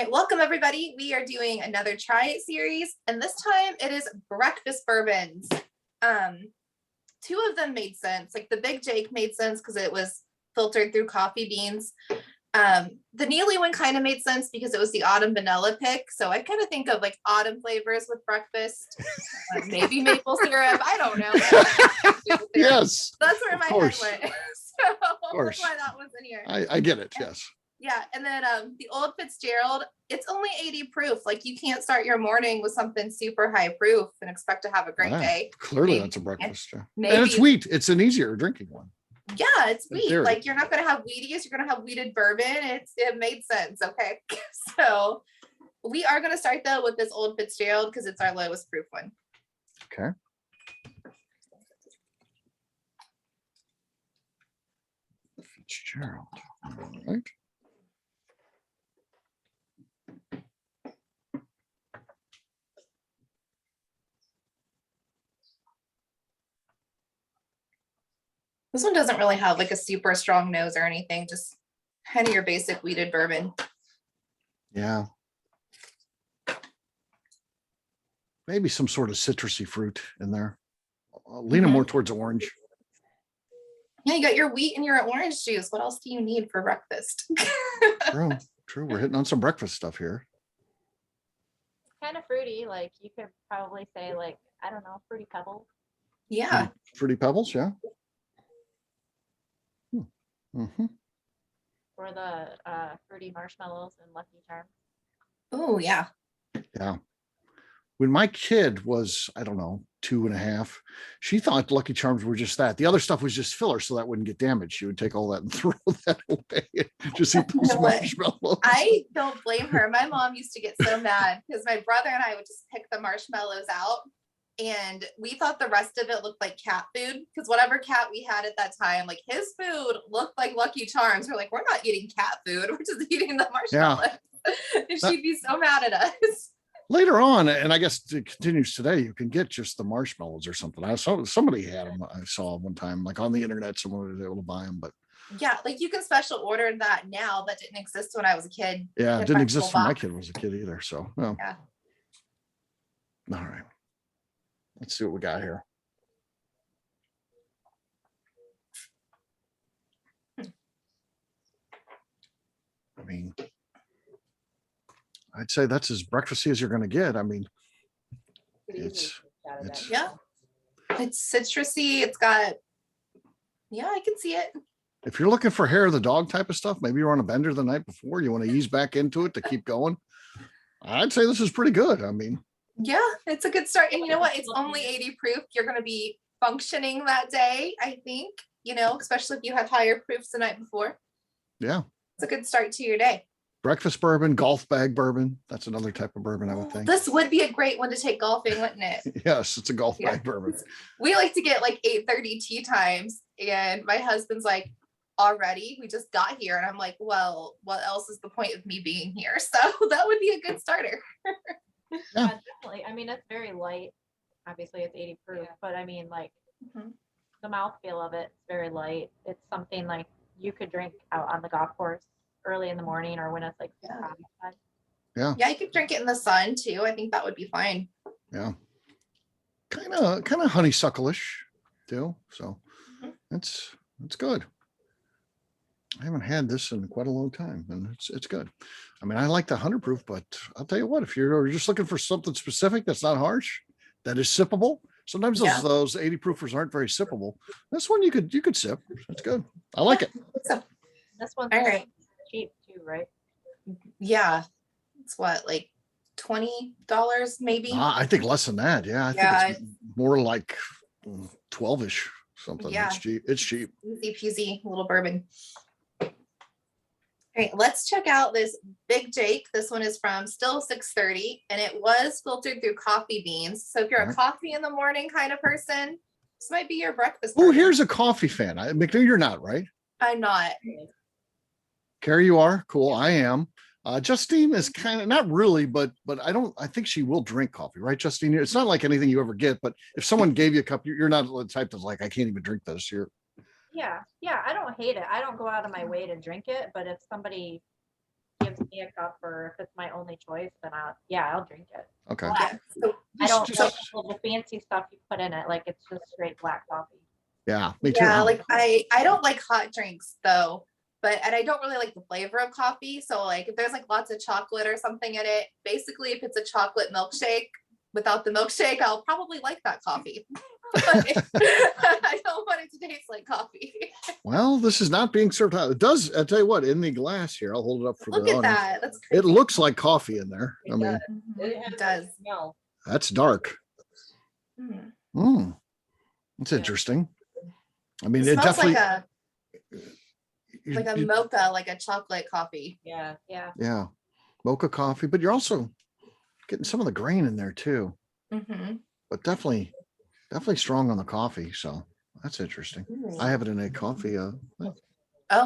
All right, welcome everybody. We are doing another Try It series, and this time it is breakfast bourbons. Two of them made sense. Like the Big Jake made sense because it was filtered through coffee beans. The Neeley one kind of made sense because it was the autumn vanilla pick. So I kind of think of like autumn flavors with breakfast, maybe maple syrup. I don't know. Yes, that's where my head went. So that's why that was in here. I get it. Yes. Yeah, and then the old Fitzgerald, it's only 80 proof. Like you can't start your morning with something super high proof and expect to have a great day. Clearly, that's a breakfast. Yeah. Maybe. And it's wheat. It's an easier drinking one. Yeah, it's wheat. Like you're not going to have Wheaties. You're going to have wheated bourbon. It made sense. Okay, so we are going to start though with this old Fitzgerald because it's our lowest proof one. Okay. Fitzgerald. All right. This one doesn't really have like a super strong nose or anything, just kind of your basic wheated bourbon. Yeah. Maybe some sort of citrusy fruit in there. Leaning more towards orange. Yeah, you got your wheat and your orange juice. What else do you need for breakfast? True. We're hitting on some breakfast stuff here. Kind of fruity, like you could probably say like, I don't know, fruity pebbles. Yeah. Fruity pebbles, yeah. Mm-hmm. Or the fruity marshmallows and Lucky Charms. Oh, yeah. Yeah. When my kid was, I don't know, 2.5, she thought Lucky Charms were just that. The other stuff was just filler so that wouldn't get damaged. She would take all that and throw that away. Just eat those marshmallows. I don't blame her. My mom used to get so mad because my brother and I would just pick the marshmallows out. And we thought the rest of it looked like cat food because whatever cat we had at that time, like his food looked like Lucky Charms. We're like, we're not eating cat food. We're just eating the marshmallows. Yeah. And she'd be so mad at us. Later on, and I guess it continues today, you can get just the marshmallows or something. I saw somebody had them. I saw one time, like on the internet, someone was able to buy them. But yeah, like you can special order that now. That didn't exist when I was a kid. Yeah, it didn't exist when my kid was a kid either. So, well, yeah. All right. Let's see what we got here. I mean, I'd say that's as breakfasty as you're going to get. I mean, it's yeah, it's citrusy. It's got, yeah, I can see it. If you're looking for hair of the dog type of stuff, maybe you're on a bender the night before, you want to ease back into it to keep going. I'd say this is pretty good. I mean, yeah, it's a good start. And you know what? It's only 80 proof. You're going to be functioning that day, I think, especially if you have higher proofs the night before. Yeah. It's a good start to your day. Breakfast bourbon, golf bag bourbon. That's another type of bourbon, I would think. This would be a great one to take golfing, wouldn't it? Yes, it's a golf bag bourbon. We like to get like 8:30 tea times. And my husband's like, already? We just got here. And I'm like, well, what else is the point of me being here? So that would be a good starter. Yeah, definitely. I mean, it's very light. Obviously, it's 80 proof, but I mean, like the mouthfeel of it's very light. It's something like you could drink out on the golf course early in the morning or when it's like yeah, you could drink it in the sun too. I think that would be fine. Yeah, kind of honeysuckle-ish too. So it's good. I haven't had this in quite a long time, and it's good. I mean, I like the 100 proof, but I'll tell you what, if you're just looking for something specific that's not harsh, that is sippable. Sometimes those 80 proofers aren't very sippable. This one you could sip. It's good. I like it. So, this one's all right. Cheap too, right? Yeah, it's what, like $20 maybe? I think less than that. Yeah, I think it's more like 12-ish something. Yeah, it's cheap. Easy peasy little bourbon. All right, let's check out this Big Jake. This one is from Still 630, and it was filtered through coffee beans. So if you're a coffee in the morning kind of person, this might be your breakfast. Oh, here's a coffee fan. McNew's, you're not, right? I'm not. Carrie, you are? Cool, I am. Justine is kind of not really, but I think she will drink coffee, right, Justine? It's not like anything you ever get, but if someone gave you a cup, you're not the type that's like, I can't even drink this. Yeah, I don't hate it. I don't go out of my way to drink it, but if somebody gives me a cup or if it's my only choice, then I'll drink it. Okay. Yeah. So, I don't Just- like all the fancy stuff you put in it. Like it's just straight black coffee. Yeah, me too. yeah, like I don't like hot drinks though, and I don't really like the flavor of coffee. So like if there's like lots of chocolate or something in it, basically if it's a chocolate milkshake without the milkshake, I'll probably like that coffee. I don't want it to taste like coffee. Well, this is not being served hot. It does. I'll tell you what, in the glass here, I'll hold it up for Look the at audience. that. That's It crazy. looks like coffee in there. I mean, It does. No. that's dark. Mhm. Mm, that's Yeah. interesting. I mean, It it smells definitely. like a mocha, like a chocolate coffee. Yeah. Yeah, mocha coffee, but you're also getting some of the grain in there too. Mm-hmm. But definitely strong on the coffee. So that's interesting. I have it in a coffee Oh,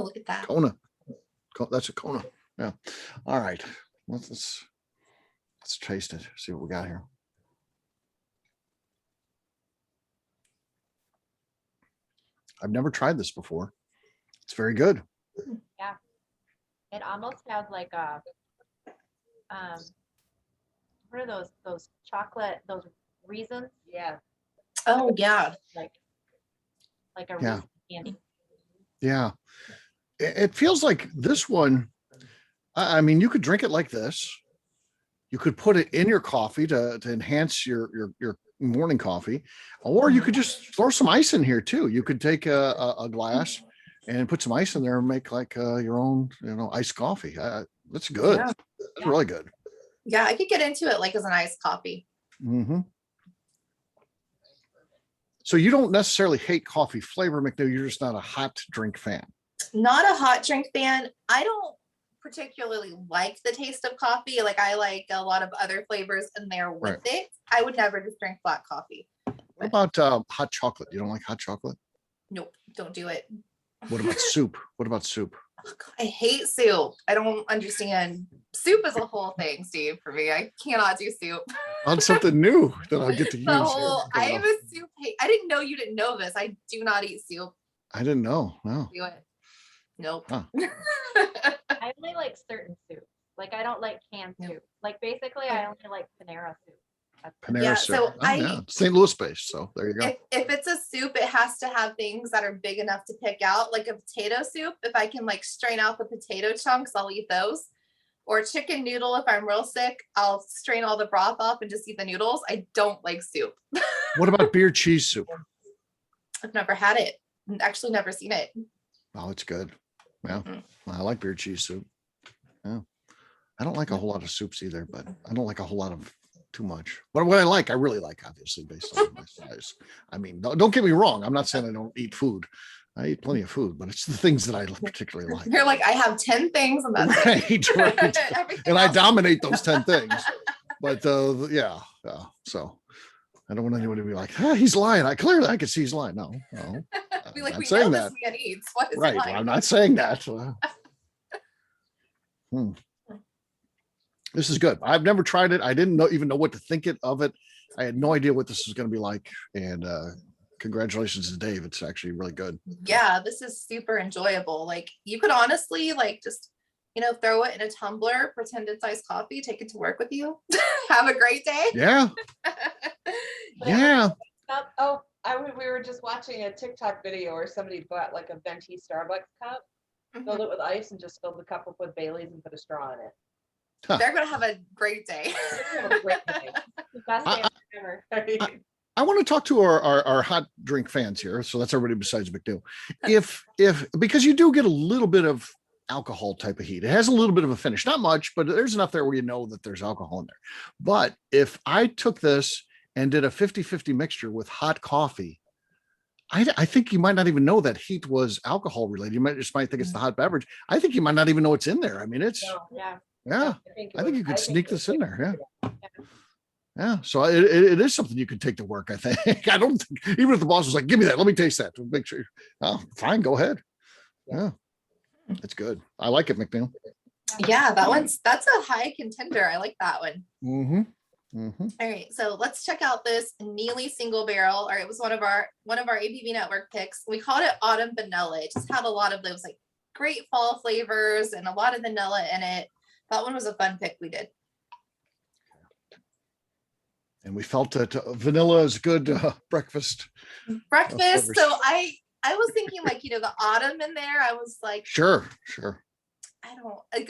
look at that. Kona. That's a Kona. Yeah. All right. Let's taste it. See what we got here. I've never tried this before. It's very good. It almost has like a what are those chocolate, those reasons? Yeah. Oh yeah. Like a Yeah. raisin candy. Yeah. It feels like this one. I mean, you could drink it like this. You could put it in your coffee to enhance your morning coffee, or you could just throw some ice in here too. You could take a glass and put some ice in there and make like your own, iced coffee. That's good. Yeah. That's really good. Yeah, I could get into it like as an iced coffee. Mm-hmm. So you don't necessarily hate coffee flavor, McNeil. You're just not a hot drink fan. Not a hot drink fan. I don't particularly like the taste of coffee. Like I like a lot of other flavors in there with it. I would never just drink black coffee. What about hot chocolate? You don't like hot chocolate? Nope, don't do it. What about soup? What about soup? Oh, God, I hate soup. I don't understand. Soup is a whole thing, Steve, for me. I cannot do soup. On something new that I'll get to use. The here. whole, I am a soup hate. I didn't know you didn't know this. I do not eat soup. I didn't know. No. Do it. Nope. Huh. I only like certain soups. Like I don't like canned soup. Like basically I only like Panera soup. Panera Yeah, soup. so Yeah. St. Louis based. So there you go. If it's a soup, it has to have things that are big enough to pick out, like a potato soup. If I can like strain out the potato chunks, I'll eat those. Or chicken noodle, if I'm real sick, I'll strain all the broth off and just eat the noodles. I don't like soup. What about beer cheese soup? I've never had it. Actually, never seen it. Oh, it's good. Yeah. Mhm. I like beer cheese soup. Yeah. I don't like a whole lot of soups either, but I don't like a whole lot of too much. But what I really like, obviously, based on my size. I mean, don't get me wrong. I'm not saying I don't eat food. I eat plenty of food, but it's the things that I particularly like. You're like, I have 10 things and that's it. Right. Everything And I else- dominate those 10 things. But yeah. So I don't want anyone to be like, he's lying. I can see he's lying. No. Be I'm like, not we know saying this that. man eats. What is Right. lying? I'm not saying that. This is good. I've never tried it. I didn't even know what to think of it. I had no idea what this was going to be like. And congratulations to Dave. It's actually really good. Yeah, this is super enjoyable. Like you could honestly like just, throw it in a tumbler, pretend it's iced coffee, take it to work with you. Have a great day. Yeah. Yeah. We were just watching a TikTok video where somebody bought like a venti Starbucks cup, filled it with ice, and just filled the cup up with Baileys and put a straw in it. They're gonna have a great day. Have a great day. The best day ever. I want to talk to our hot drink fans here. So that's everybody besides McNeil. If because you do get a little bit of alcohol type of heat. It has a little bit of a finish, not much, but there's enough there where you know that there's alcohol in there. But if I took this and did a 50-50 mixture with hot coffee, I think you might not even know that heat was alcohol related. You might think it's the hot beverage. I think you might not even know it's in there. I mean, it's Yeah. yeah. I think you could sneak this in there. Yeah. Yeah. So it is something you could take to work. I think. I don't think, even if the boss was like, give me that, let me taste that. Make sure. Oh, fine. Go ahead. Yeah. It's good. I like it, McNeil. Yeah, that's a high contender. I like that one. Mm-hmm. Mm-hmm. All right, so let's check out this Neeley single barrel. All right, it was one of our ABV network picks. We called it Autumn Vanilla. It just had a lot of those like great fall flavors and a lot of vanilla in it. That one was a fun pick we did. And we felt that vanilla is good breakfast. Breakfast. flavors. So I was thinking like, the autumn in there. I was like, Sure. I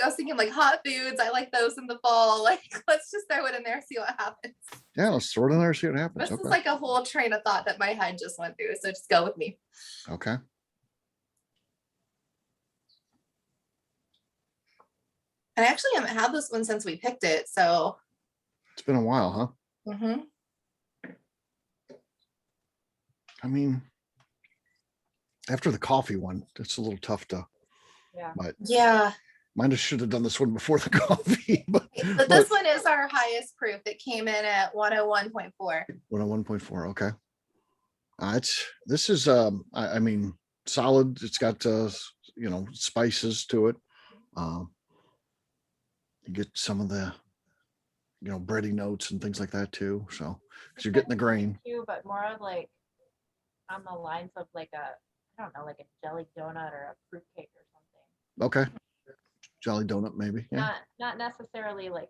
was thinking like hot foods. I like those in the fall. Like, let's just throw it in there, see what happens. Yeah, let's throw it in there, see what happens. This Okay. is like a whole train of thought that my head just went through. So just go with me. Okay. And I actually haven't had this one since we picked it. So. It's been a while, huh? Mhm. I mean, after the coffee one, it's a little tough to, Yeah. but Yeah. might have should have done this one before the coffee, but But this one is our highest proof. That came in at 101.4. 101.4. Okay. This is I mean solid. It's got spices to it. You get some of the bready notes and things like that too. So because you're getting the grain. Too, but more of like on the lines of like I don't know, like a jelly donut or a fruit cake or something. Okay. Jelly donut maybe. Yeah. Not necessarily like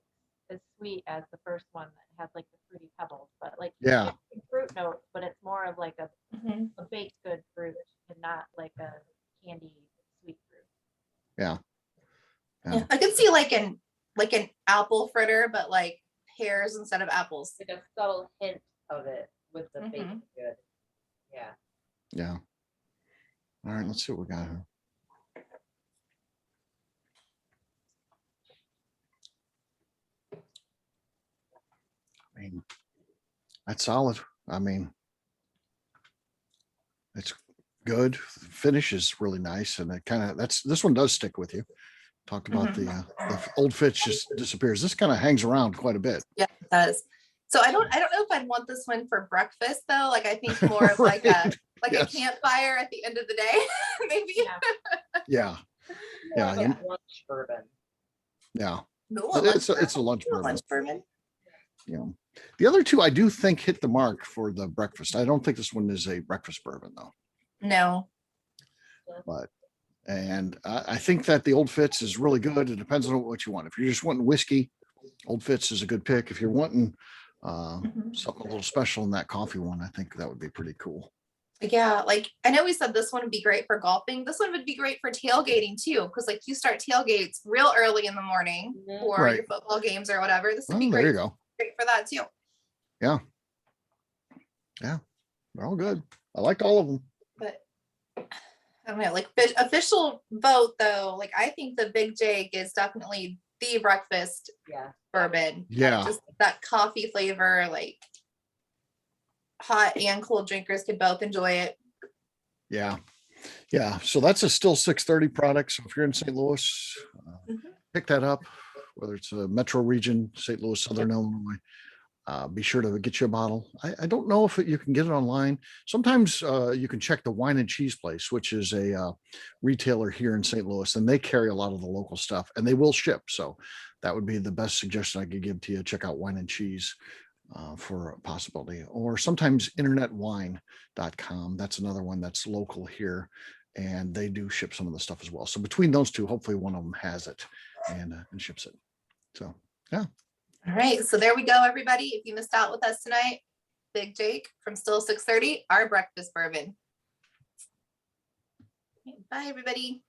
as sweet as the first one that has like the fruity pebbles, but like Yeah. fruit notes, but it's more of like a Mhm. baked good fruit and not like a candy sweet fruit. Yeah. Yeah. I could see like an apple fritter, but like pears instead of apples. Like a subtle hint of it with the baked Mhm. good. Yeah. Yeah. All right. Let's see what we got here. I mean, that's solid. I mean, it's good. Finish is really nice, and it kind of this one does stick with you. Talked about the old Fitz just disappears. This kind of hangs around quite a bit. Yeah, it does. So I don't know if I'd want this one for breakfast though. Like I think more of like a Yes. a campfire at the end of the day, maybe. Yeah. More Yeah. of a lunch bourbon. Yeah. No, It's a lunch bourbon. lunch bourbon. The other two I do think hit the mark for the breakfast. I don't think this one is a breakfast bourbon though. No. But I think that the Old Fitz is really good. It depends on what you want. If you're just wanting whiskey, Old Fitz is a good pick. If you're wanting something a little special in that coffee one, I think that would be pretty cool. Yeah, like I know we said this one would be great for golfing. This one would be great for tailgating too, because like you start tailgates real early in the morning for Right. your football games or whatever. This would Oh, be there great, you go. great for that too. Yeah. They're all good. I liked all of them. But I don't know, like official vote though, like I think the Big Jake is definitely the breakfast bourbon. Yeah. Just that coffee flavor, like hot and cold drinkers could both enjoy it. Yeah. So that's a still 630 product. So if you're in St. Louis, pick that up, whether it's a metro region, St. Louis, Southern Illinois. Be sure to get you a bottle. I don't know if you can get it online. Sometimes you can check the Wine and Cheese Place, which is a retailer here in St. Louis, and they carry a lot of the local stuff, and they will ship. So that would be the best suggestion I could give to you. Check out Wine and Cheese for a possibility, or sometimes internetwine.com. That's another one that's local here, and they do ship some of the stuff as well. So between those two, hopefully one of them has it and ships it. So yeah. All right, so there we go, everybody. If you missed out with us tonight, Big Jake from Still 630, our breakfast bourbon. Bye, everybody.